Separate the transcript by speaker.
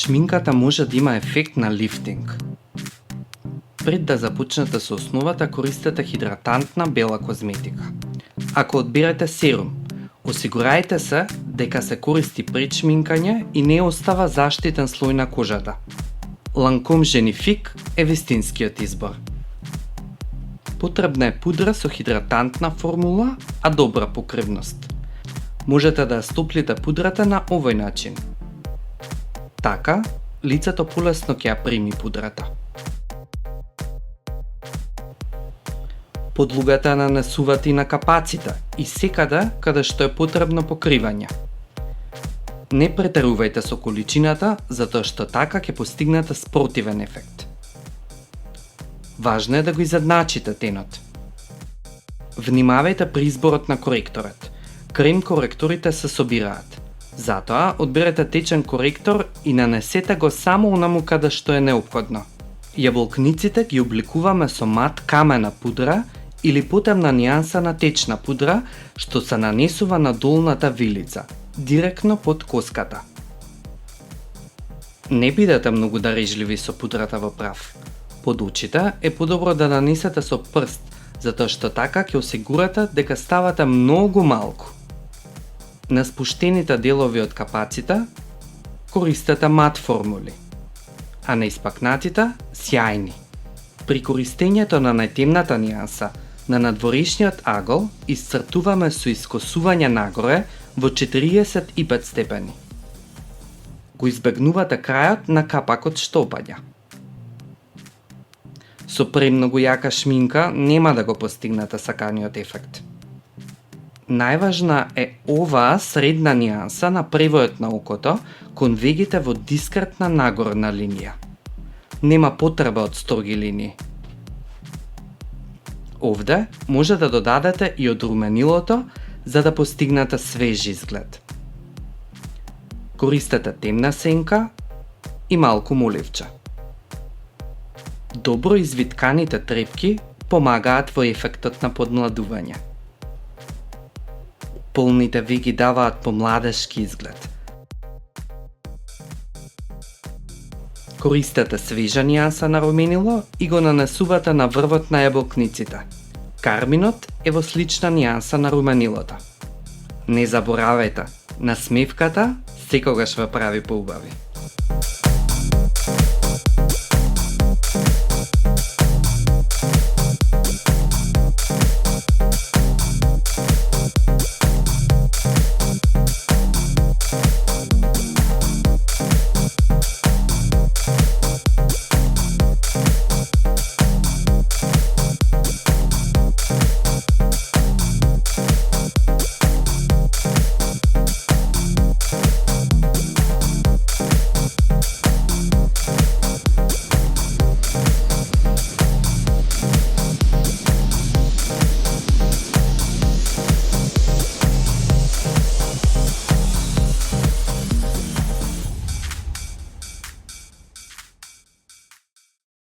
Speaker 1: Шминката може да има ефект на лифтинг. Пред да започнете со основата, користете хидратантна бела козметика. Ако одбирате серум, осигурајте се дека се користи пред шминкање и не остава заштитен слој на кожата. Ланком Женифик е вистинскиот избор. Потребна е пудра со хидратантна формула, а добра покривност. Можете да ја стоплите пудрата на овој начин. Така, лицето полесно ќе ја прими пудрата. Подлогата ја нанесувате и на капаците и секаде каде што е потребно покривање. Не претерувајте со количината, затоа што така ќе постигнете спротивен ефект. Важно е да го изедначите тенот. Внимавајте при изборот на коректорот. Крем коректорите се собираат. Затоа, одберете течен коректор и нанесете го само онаму каде што е неопходно. Јаболкниците ги обликуваме со мат камена пудра или потемна нијанса на течна пудра, што се нанесува на долната вилица, директно под коската. Не бидете многу дарежливи со пудрата во прав. Под очите е подобро да нанесете со прст, затоа што така ќе осигурате дека ставате многу малку. На спуштените делови од капаците користете мат формули, а на испакнатите сјајни. При користењето на најтемната нијанса на надворешниот агол исцртуваме со искосување нагоре во 45 степени. Го избегнувате крајот на капакот што опаѓа. Со премногу јака шминка нема да го постигнете саканиот ефект. Најважна е оваа средна нијанса на превојот на окото кон вегите во дискретна нагорна линија. Нема потреба од строги линии. Овде може да додадете и од руменилото за да постигнете свеж изглед. Користете темна сенка и малку моливче. Добро извитканите трепки помагаат во ефектот на подмладување. Полните веги даваат помладешки изглед. Користете свежа нијанса на руменило и го нанесувате на врвот на јаболкниците. Карминот е во слична нијанса на руменилото. Не заборавајте, насмевката секогаш ве прави поубави.